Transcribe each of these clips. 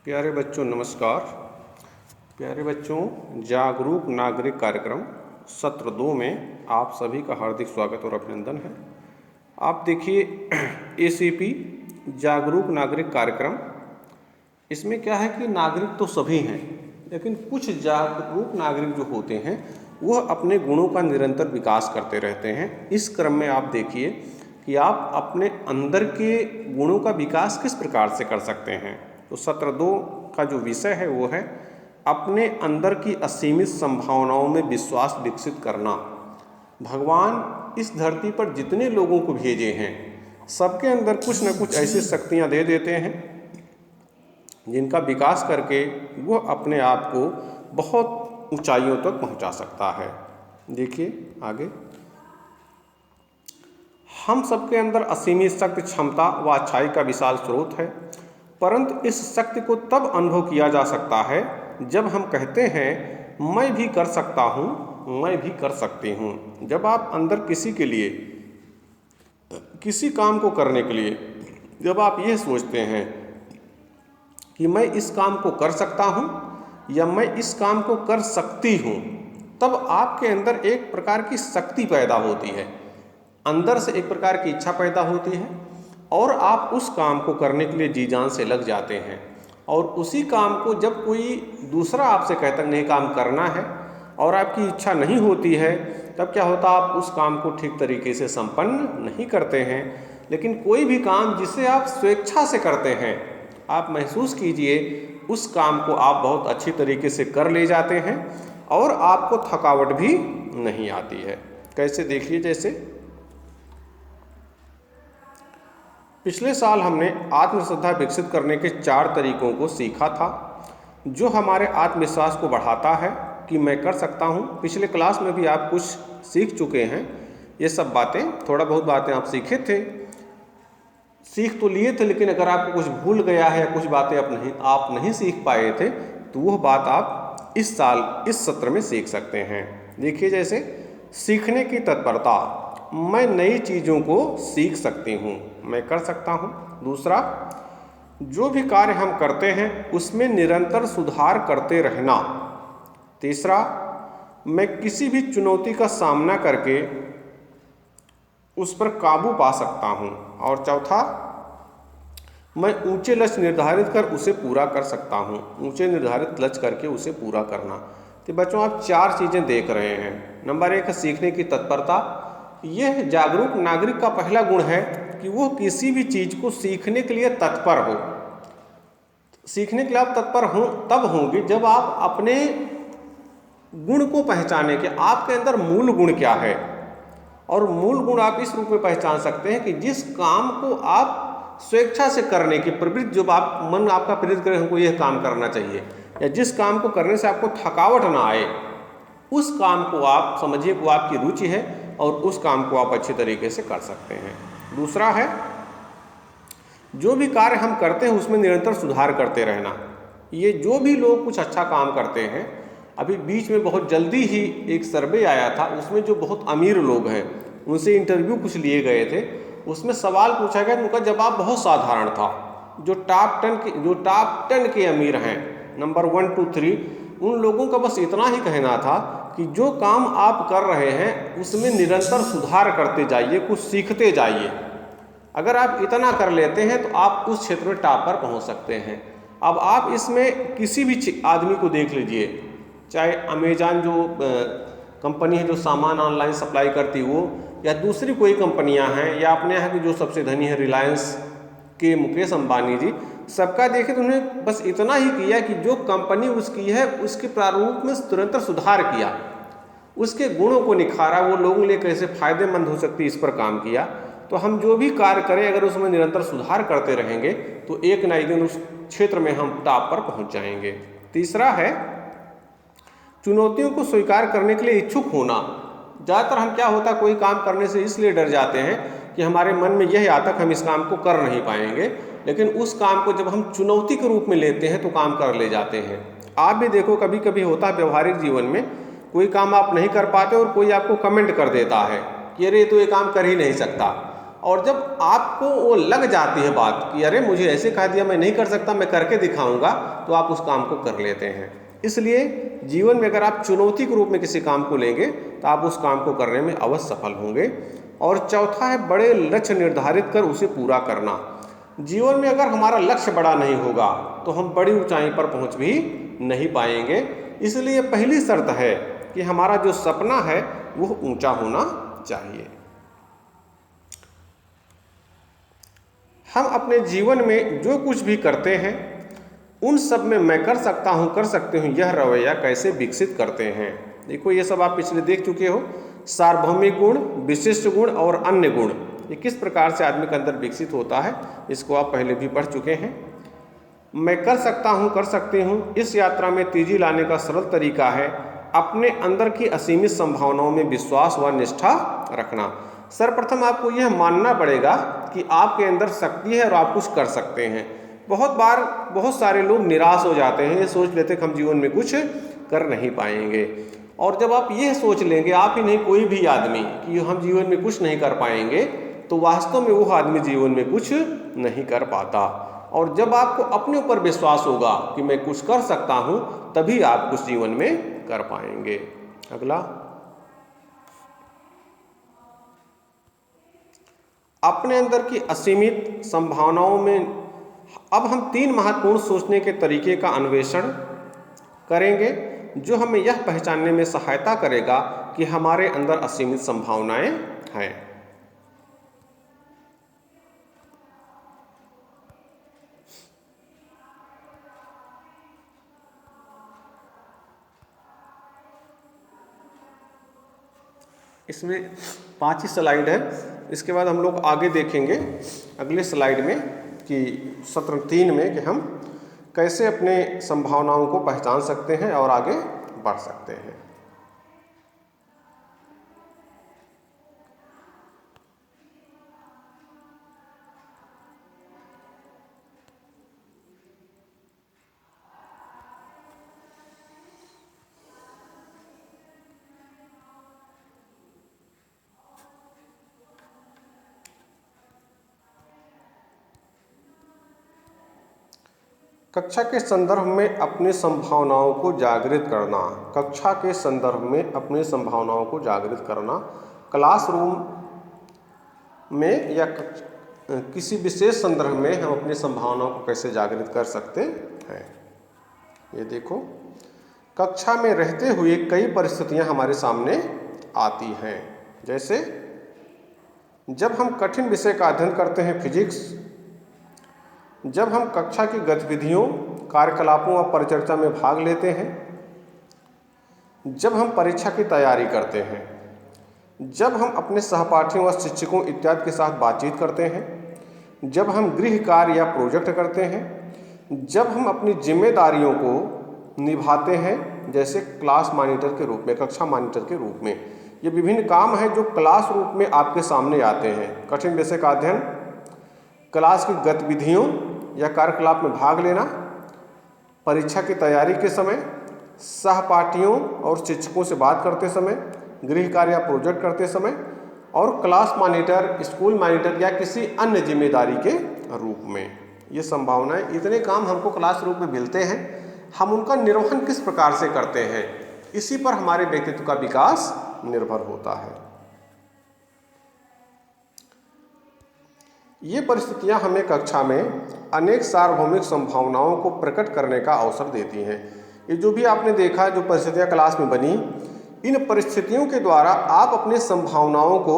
प्यारे बच्चों नमस्कार। प्यारे बच्चों, जागरूक नागरिक कार्यक्रम सत्र 2 में आप सभी का हार्दिक स्वागत और अभिनंदन है। आप देखिए एसीपी जागरूक नागरिक कार्यक्रम, इसमें क्या है कि नागरिक तो सभी हैं, लेकिन कुछ जागरूक नागरिक जो होते हैं वह अपने गुणों का निरंतर विकास करते रहते हैं। इस क्रम में आप देखिए कि आप अपने अंदर के गुणों का विकास किस प्रकार से कर सकते हैं। तो सत्र 2 का जो विषय है वो है अपने अंदर की असीमित संभावनाओं में विश्वास विकसित करना। भगवान इस धरती पर जितने लोगों को भेजे हैं सबके अंदर कुछ न कुछ ऐसी शक्तियां दे देते हैं जिनका विकास करके वह अपने आप को बहुत ऊंचाइयों तक पहुंचा सकता है। देखिए आगे, हम सबके अंदर असीमित शक्ति, क्षमता व अच्छाई का विशाल स्रोत है, परंतु इस शक्ति को तब अनुभव किया जा सकता है जब हम कहते हैं मैं भी कर सकता हूँ, मैं भी कर सकती हूँ। जब आप अंदर किसी के लिए, किसी काम को करने के लिए जब आप ये सोचते हैं कि मैं इस काम को कर सकता हूँ या मैं इस काम को कर सकती हूँ, तब आपके अंदर एक प्रकार की शक्ति पैदा होती है, अंदर से एक प्रकार की इच्छा पैदा होती है और आप उस काम को करने के लिए जी जान से लग जाते हैं। और उसी काम को जब कोई दूसरा आपसे कहता है नहीं काम करना है और आपकी इच्छा नहीं होती है, तब क्या होता है, आप उस काम को ठीक तरीके से संपन्न नहीं करते हैं। लेकिन कोई भी काम जिसे आप स्वेच्छा से करते हैं, आप महसूस कीजिए उस काम को आप बहुत अच्छी तरीके से कर ले जाते हैं और आपको थकावट भी नहीं आती है। कैसे, देखिए, जैसे पिछले साल हमने आत्मश्रद्धा विकसित करने के 4 तरीकों को सीखा था जो हमारे आत्मविश्वास को बढ़ाता है कि मैं कर सकता हूँ। पिछले क्लास में भी आप कुछ सीख चुके हैं ये सब बातें, थोड़ा बहुत बातें आप सीखे थे, सीख तो लिए थे, लेकिन अगर आपको कुछ भूल गया है या कुछ बातें आप नहीं सीख पाए थे तो वह बात आप इस साल इस सत्र में सीख सकते हैं। देखिए, जैसे सीखने की तत्परता, मैं नई चीज़ों को सीख सकती हूँ, मैं कर सकता हूँ। दूसरा, जो भी कार्य हम करते हैं उसमें निरंतर सुधार करते रहना। तीसरा, मैं किसी भी चुनौती का सामना करके उस पर काबू पा सकता हूँ। और चौथा, मैं ऊंचे लक्ष्य निर्धारित कर उसे पूरा कर सकता हूँ, ऊंचे निर्धारित लक्ष्य करके उसे पूरा करना। तो बच्चों, आप 4 चीज़ें देख रहे हैं। नंबर 1 है सीखने की तत्परता। यह जागरूक नागरिक का पहला गुण है कि वो किसी भी चीज़ को सीखने के लिए तत्पर हो। सीखने के लिए आप तत्पर हो तब होंगे जब आप अपने गुण को पहचाने कि आपके अंदर मूल गुण क्या है। और मूल गुण आप इस रूप में पहचान सकते हैं कि जिस काम को आप स्वेच्छा से करने की प्रवृत्ति, जो आप मन आपका प्रेरित करे हमको यह काम करना चाहिए, या जिस काम को करने से आपको थकावट ना आए, उस काम को आप समझिए वो आपकी रुचि है और उस काम को आप अच्छे तरीके से कर सकते हैं। दूसरा है, जो भी कार्य हम करते हैं उसमें निरंतर सुधार करते रहना। ये जो भी लोग कुछ अच्छा काम करते हैं, अभी बीच में बहुत जल्दी ही एक सर्वे आया था, उसमें जो बहुत अमीर लोग हैं उनसे इंटरव्यू कुछ लिए गए थे। उसमें सवाल पूछा गया, उनका जवाब बहुत साधारण था। जो टॉप 10 के अमीर हैं, नंबर 1 2 3, उन लोगों का बस इतना ही कहना था कि जो काम आप कर रहे हैं उसमें निरंतर सुधार करते जाइए, कुछ सीखते जाइए। अगर आप इतना कर लेते हैं तो आप उस क्षेत्र में टॉप पर पहुंच सकते हैं। अब आप इसमें किसी भी आदमी को देख लीजिए, चाहे अमेजॉन जो कंपनी है जो सामान ऑनलाइन सप्लाई करती वो, या दूसरी कोई कंपनियां हैं, या अपने यहाँ की जो सबसे धनी है रिलायंस के मुकेश अंबानी जी, सबका देखें तो उन्हें बस इतना ही किया कि जो कंपनी उसकी है उसके प्रारूप में तुरंत सुधार किया, उसके गुणों को निखारा, वो लोगों के लिए कैसे फायदेमंद हो सकती है इस पर काम किया। तो हम जो भी कार्य करें अगर उसमें निरंतर सुधार करते रहेंगे तो एक ना एक दिन उस क्षेत्र में हम टॉप पर पहुंच जाएंगे। तीसरा है चुनौतियों को स्वीकार करने के लिए इच्छुक होना। ज़्यादातर हम क्या होता है, कोई काम करने से इसलिए डर जाते हैं कि हमारे मन में यह आता है कि हम इस काम को कर नहीं पाएंगे, लेकिन उस काम को जब हम चुनौती के रूप में लेते हैं तो काम कर ले जाते हैं। आप भी देखो, कभी कभी होता है व्यवहारिक जीवन में कोई काम आप नहीं कर पाते और कोई आपको कमेंट कर देता है कि अरे तो ये काम कर ही नहीं सकता, और जब आपको वो लग जाती है बात कि अरे मुझे ऐसे कह दिया, मैं नहीं कर सकता, मैं करके दिखाऊंगा, तो आप उस काम को कर लेते हैं। इसलिए जीवन में अगर आप चुनौती के रूप में किसी काम को लेंगे तो आप उस काम को करने में अवश्य सफल होंगे। और चौथा है बड़े लक्ष्य निर्धारित कर उसे पूरा करना। जीवन में अगर हमारा लक्ष्य बड़ा नहीं होगा तो हम बड़ी ऊंचाई पर पहुंच भी नहीं पाएंगे। इसलिए पहली शर्त है कि हमारा जो सपना है वो ऊंचा होना चाहिए। हम अपने जीवन में जो कुछ भी करते हैं उन सब में मैं कर सकता हूँ, कर सकते हूँ, यह रवैया कैसे विकसित करते हैं। देखो ये सब आप पिछले देख चुके हो। सार्वभौमिक गुण, विशिष्ट गुण और अन्य गुण, ये किस प्रकार से आदमी के अंदर विकसित होता है, इसको आप पहले भी पढ़ चुके हैं। मैं कर सकता हूँ, कर सकती हूँ, इस यात्रा में तेजी लाने का सरल तरीका है अपने अंदर की असीमित संभावनाओं में विश्वास व निष्ठा रखना। सर्वप्रथम आपको यह मानना पड़ेगा कि आपके अंदर शक्ति है और आप कुछ कर सकते हैं। बहुत बार बहुत सारे लोग निराश हो जाते हैं, ये सोच लेते हैं कि हम जीवन में कुछ कर नहीं पाएंगे। और जब आप यह सोच लेंगे, आप ही नहीं कोई भी आदमी, कि हम जीवन में कुछ नहीं कर पाएंगे, तो वास्तव में वो आदमी जीवन में कुछ नहीं कर पाता। और जब आपको अपने ऊपर विश्वास होगा कि मैं कुछ कर सकता हूं, तभी आप कुछ जीवन में कर पाएंगे। अगला, अपने अंदर की असीमित संभावनाओं में अब हम 3 महत्वपूर्ण सोचने के तरीके का अन्वेषण करेंगे जो हमें यह पहचानने में सहायता करेगा कि हमारे अंदर असीमित संभावनाएं हैं। इसमें 5 ही स्लाइड है, इसके बाद हम लोग आगे देखेंगे अगले स्लाइड में कि सत्र 3 में कि हम कैसे अपने संभावनाओं को पहचान सकते हैं और आगे बढ़ सकते हैं। कक्षा के संदर्भ में अपनी संभावनाओं को जागृत करना। कक्षा के संदर्भ में अपनी संभावनाओं को जागृत करना, क्लासरूम में या किसी विशेष संदर्भ में हम अपनी संभावनाओं को कैसे जागृत कर सकते हैं। ये देखो, कक्षा में रहते हुए कई परिस्थितियां हमारे सामने आती हैं। जैसे जब हम कठिन विषय का अध्ययन करते हैं, फिजिक्स, जब हम कक्षा की गतिविधियों, कार्यकलापों और परिचर्चा में भाग लेते हैं, जब हम परीक्षा की तैयारी करते हैं, जब हम अपने सहपाठियों व शिक्षकों इत्यादि के साथ बातचीत करते हैं, जब हम गृह कार्य या प्रोजेक्ट करते हैं, जब हम अपनी जिम्मेदारियों को निभाते हैं, जैसे क्लास मॉनिटर के रूप में, कक्षा मॉनिटर के रूप में। ये विभिन्न काम हैं जो क्लास रूप में आपके सामने आते हैं। कठिन विषय का अध्ययन, क्लास की गतिविधियों या कार्यकलाप में भाग लेना, परीक्षा की तैयारी के समय, सहपाठियों और शिक्षकों से बात करते समय, गृह कार्य या प्रोजेक्ट करते समय, और क्लास मॉनिटर, स्कूल मॉनिटर या किसी अन्य जिम्मेदारी के रूप में। ये संभावनाएं, इतने काम हमको क्लास रूप में मिलते हैं, हम उनका निर्वहन किस प्रकार से करते हैं, इसी पर हमारे व्यक्तित्व का विकास निर्भर होता है। ये परिस्थितियां हमें कक्षा में अनेक सार्वभौमिक संभावनाओं को प्रकट करने का अवसर देती हैं। ये जो भी आपने देखा, जो परिस्थितियां क्लास में बनी, इन परिस्थितियों के द्वारा आप अपनी संभावनाओं को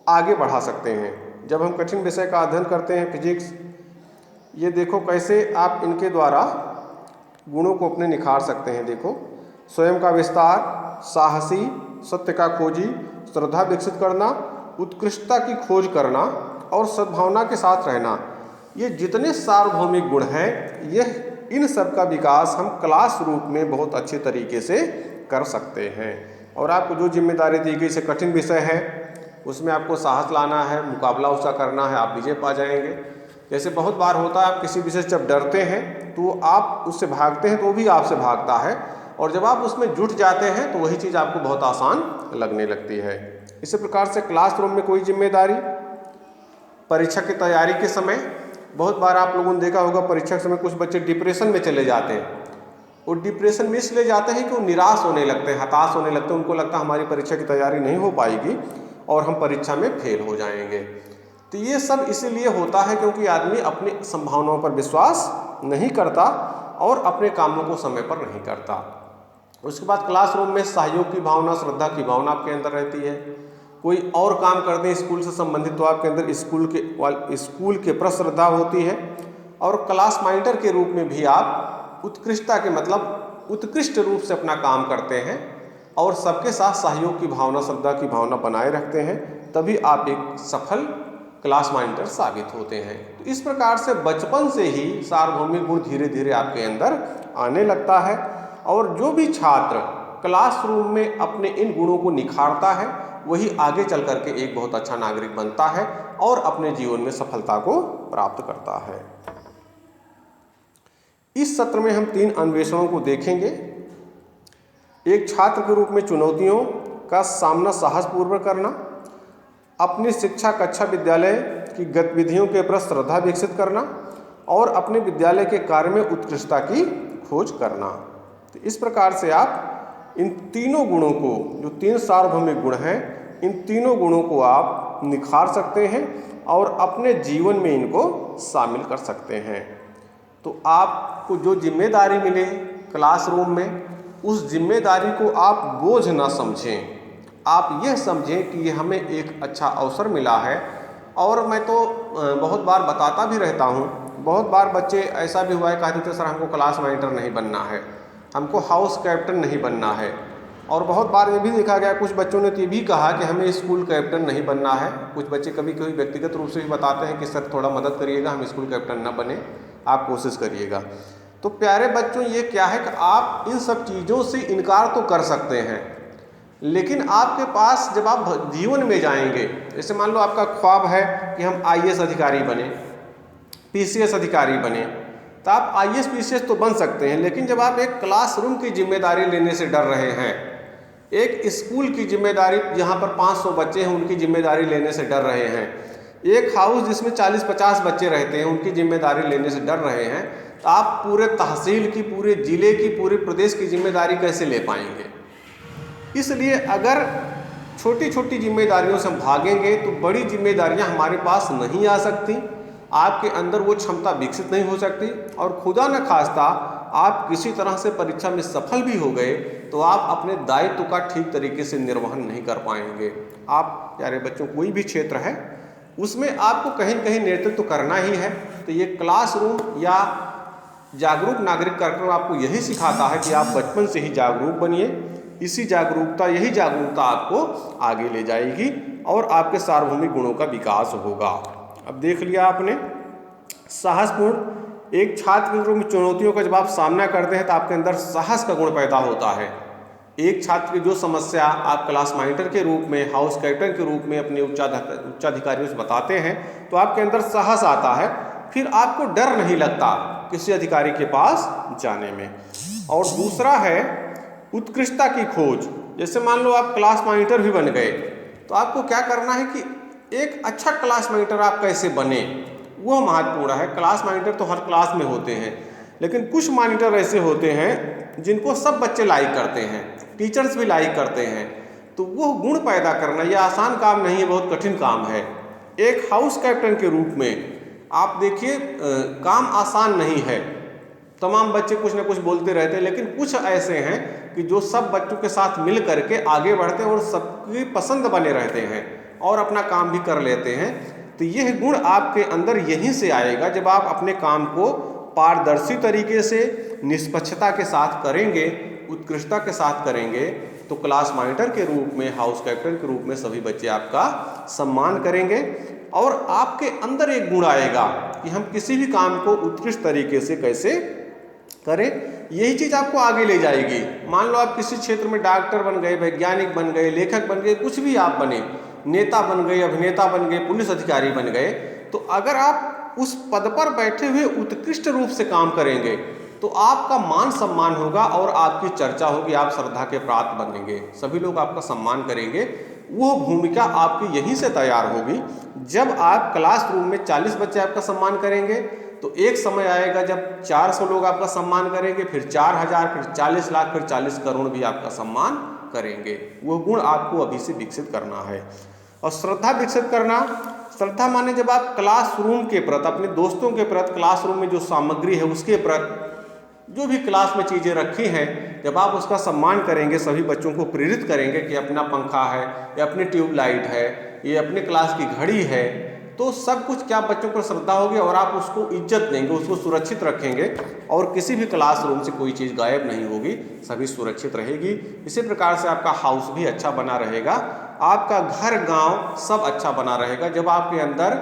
आगे बढ़ा सकते हैं। जब हम कठिन विषय का अध्ययन करते हैं, फिजिक्स, ये देखो कैसे आप इनके द्वारा गुणों को अपने निखार सकते हैं। देखो, स्वयं का विस्तार, साहसी, सत्य का खोजी, श्रद्धा विकसित करना, उत्कृष्टता की खोज करना और सद्भावना के साथ रहना, ये जितने सार्वभौमिक गुण हैं, यह इन सब का विकास हम क्लास रूप में बहुत अच्छे तरीके से कर सकते हैं। और आपको जो जिम्मेदारी दी गई, से कठिन विषय है, उसमें आपको साहस लाना है, मुकाबला उसका करना है, आप विजय पा जाएंगे। जैसे बहुत बार होता है, आप किसी विषय से जब डरते हैं तो आप उससे भागते हैं तो वो भी आपसे भागता है, और जब आप उसमें जुट जाते हैं तो वही चीज़ आपको बहुत आसान लगने लगती है। इसी प्रकार से क्लासरूम में कोई जिम्मेदारी, परीक्षा की तैयारी के समय बहुत बार आप लोगों ने देखा होगा, परीक्षा के समय कुछ बच्चे डिप्रेशन में चले जाते हैं। और डिप्रेशन में इसलिए जाते हैं कि वो निराश होने लगते हैं, हताश होने लगते हैं, उनको लगता है हमारी परीक्षा की तैयारी नहीं हो पाएगी और हम परीक्षा में फेल हो जाएंगे। तो ये सब इसीलिए होता है क्योंकि आदमी अपनी संभावनाओं पर विश्वास नहीं करता और अपने कामों को समय पर नहीं करता। उसके बाद क्लासरूम में सहयोग की भावना, श्रद्धा की भावना आपके अंदर रहती है। कोई और काम करते हैं स्कूल से संबंधित तो आपके अंदर स्कूल के प्रति श्रद्धा होती है। और क्लास मॉनिटर के रूप में भी आप उत्कृष्टता के मतलब उत्कृष्ट रूप से अपना काम करते हैं और सबके साथ सहयोग की भावना, श्रद्धा की भावना बनाए रखते हैं, तभी आप एक सफल क्लास मॉनिटर साबित होते हैं। तो इस प्रकार से बचपन से ही सार्वभौमिक गुण धीरे धीरे आपके अंदर आने लगता है और जो भी छात्र क्लासरूम में अपने इन गुणों को निखारता है वही आगे चल करके एक बहुत अच्छा नागरिक बनता है और अपने जीवन में सफलता को प्राप्त करता है। इस सत्र में हम 3 अन्वेषणों को देखेंगे। एक छात्र के रूप में चुनौतियों का सामना साहसपूर्वक करना, अपनी शिक्षा कक्षा विद्यालय की गतिविधियों के प्रति श्रद्धा विकसित करना और अपने विद्यालय के कार्य में उत्कृष्टता की खोज करना। तो इस प्रकार से आप इन तीनों गुणों को, जो 3 सार्वभौमिक गुण हैं, इन तीनों गुणों को आप निखार सकते हैं और अपने जीवन में इनको शामिल कर सकते हैं। तो आपको जो जिम्मेदारी मिले क्लासरूम में, उस जिम्मेदारी को आप बोझ ना समझें, आप यह समझें कि ये हमें एक अच्छा अवसर मिला है। और मैं तो बहुत बार बताता भी रहता हूँ, बहुत बार बच्चे ऐसा भी हुआ है, कहते थे सर हमको क्लास मॉनिटर नहीं बनना है, हमको हाउस कैप्टन नहीं बनना है। और बहुत बार ये भी देखा गया, कुछ बच्चों ने तो ये भी कहा कि हमें स्कूल कैप्टन नहीं बनना है। कुछ बच्चे कभी कभी व्यक्तिगत रूप से भी बताते हैं कि सर थोड़ा मदद करिएगा, हम स्कूल कैप्टन ना बने, आप कोशिश करिएगा। तो प्यारे बच्चों, ये क्या है कि आप इन सब चीज़ों से इनकार तो कर सकते हैं, लेकिन आपके पास जब आप जीवन में जाएंगे, जैसे मान लो आपका ख्वाब है कि हम IAS अधिकारी बने, PCS अधिकारी बने, तो आप IAS PCS तो बन सकते हैं, लेकिन जब आप एक क्लासरूम की जिम्मेदारी लेने से डर रहे हैं, एक स्कूल की जिम्मेदारी जहां पर 500 बच्चे हैं उनकी जिम्मेदारी लेने से डर रहे हैं, एक हाउस जिसमें 40-50 बच्चे रहते हैं उनकी जिम्मेदारी लेने से डर रहे हैं, तो आप पूरे तहसील की, पूरे जिले की, पूरे प्रदेश की जिम्मेदारी कैसे ले पाएंगे। इसलिए अगर छोटी छोटी जिम्मेदारियों से हम भागेंगे तो बड़ी जिम्मेदारियां हमारे पास नहीं आ सकती, आपके अंदर वो क्षमता विकसित नहीं हो सकती और खुदा न खास्ता आप किसी तरह से परीक्षा में सफल भी हो गए तो आप अपने दायित्व का ठीक तरीके से निर्वहन नहीं कर पाएंगे। आप प्यारे बच्चों, कोई भी क्षेत्र है उसमें आपको कहीं न कहीं नेतृत्व करना ही है। तो ये क्लासरूम या जागरूक नागरिक कार्यक्रम आपको यही सिखाता है कि आप बचपन से ही जागरूक बनिए। यही जागरूकता आपको आगे ले जाएगी और आपके सार्वभौमिक गुणों का विकास होगा। अब देख लिया आपने, साहसपूर्ण, एक छात्र के रूप में चुनौतियों का जब आप सामना करते हैं तो आपके अंदर साहस का गुण पैदा होता है। एक छात्र की जो समस्या आप क्लास मॉनिटर के रूप में, हाउस कैप्टन के रूप में अपने उच्चाधिकारियों से बताते हैं तो आपके अंदर साहस आता है, फिर आपको डर नहीं लगता किसी अधिकारी के पास जाने में। और दूसरा है उत्कृष्टता की खोज। जैसे मान लो आप क्लास मॉनिटर भी बन गए तो आपको क्या करना है कि एक अच्छा क्लास मॉनिटर आप कैसे बने, वो महत्वपूर्ण है। क्लास मॉनिटर तो हर क्लास में होते हैं, लेकिन कुछ मॉनिटर ऐसे होते हैं जिनको सब बच्चे लाइक करते हैं, टीचर्स भी लाइक करते हैं। तो वो गुण पैदा करना ये आसान काम नहीं है, बहुत कठिन काम है। एक हाउस कैप्टन के रूप में आप देखिए, काम आसान नहीं है। तमाम बच्चे कुछ ना कुछ बोलते रहते हैं, लेकिन कुछ ऐसे हैं कि जो सब बच्चों के साथ मिल करके आगे बढ़ते हैं और सबकी पसंद बने रहते हैं और अपना काम भी कर लेते हैं। तो यह गुण आपके अंदर यहीं से आएगा जब आप अपने काम को पारदर्शी तरीके से, निष्पक्षता के साथ करेंगे, उत्कृष्टता के साथ करेंगे, तो क्लास मॉनिटर के रूप में, हाउस कैप्टन के रूप में सभी बच्चे आपका सम्मान करेंगे और आपके अंदर एक गुण आएगा कि हम किसी भी काम को उत्कृष्ट तरीके से कैसे करें। यही चीज़ आपको आगे ले जाएगी। मान लो आप किसी क्षेत्र में डॉक्टर बन गए, वैज्ञानिक बन गए, लेखक बन गए, कुछ भी आप बने, नेता बन गए, अभिनेता बन गए, पुलिस अधिकारी बन गए, तो अगर आप उस पद पर बैठे हुए उत्कृष्ट रूप से काम करेंगे तो आपका मान सम्मान होगा और आपकी चर्चा होगी, आप श्रद्धा के पात्र बनेंगे, सभी लोग आपका सम्मान करेंगे। वो भूमिका आपकी यहीं से तैयार होगी। जब आप क्लासरूम में 40 बच्चे आपका सम्मान करेंगे तो एक समय आएगा जब 400 लोग आपका सम्मान करेंगे, फिर 4000, फिर 40 लाख, फिर 40 करोड़ भी आपका सम्मान करेंगे। वो गुण आपको अभी से विकसित करना है। और श्रद्धा विकसित करना, श्रद्धा माने जब आप क्लासरूम के प्रति, अपने दोस्तों के प्रति, क्लासरूम में जो सामग्री है उसके प्रति, जो भी क्लास में चीज़ें रखी हैं, जब आप उसका सम्मान करेंगे, सभी बच्चों को प्रेरित करेंगे कि अपना पंखा है, या अपनी ट्यूबलाइट है, ये अपने क्लास की घड़ी है, तो सब कुछ क्या बच्चों पर श्रद्धा होगी और आप उसको इज्जत देंगे, उसको सुरक्षित रखेंगे और किसी भी क्लासरूम से कोई चीज़ गायब नहीं होगी, सभी सुरक्षित रहेगी। इसी प्रकार से आपका हाउस भी अच्छा बना रहेगा, आपका घर गांव सब अच्छा बना रहेगा। जब आपके अंदर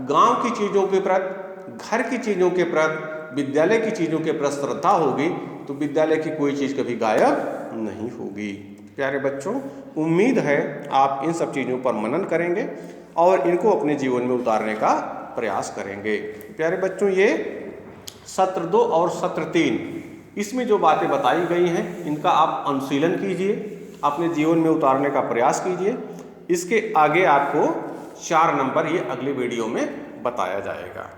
गांव की चीज़ों के प्रति, घर की चीज़ों के प्रति, विद्यालय की चीज़ों के प्रति श्रद्धा होगी तो विद्यालय की कोई चीज़ कभी गायब नहीं होगी। प्यारे बच्चों, उम्मीद है आप इन सब चीज़ों पर मनन करेंगे और इनको अपने जीवन में उतारने का प्रयास करेंगे। प्यारे बच्चों, ये सत्र 2 और सत्र 3, इसमें जो बातें बताई गई हैं इनका आप अनुशीलन कीजिए, अपने जीवन में उतारने का प्रयास कीजिए। इसके आगे आपको 4 नंबर ये अगले वीडियो में बताया जाएगा।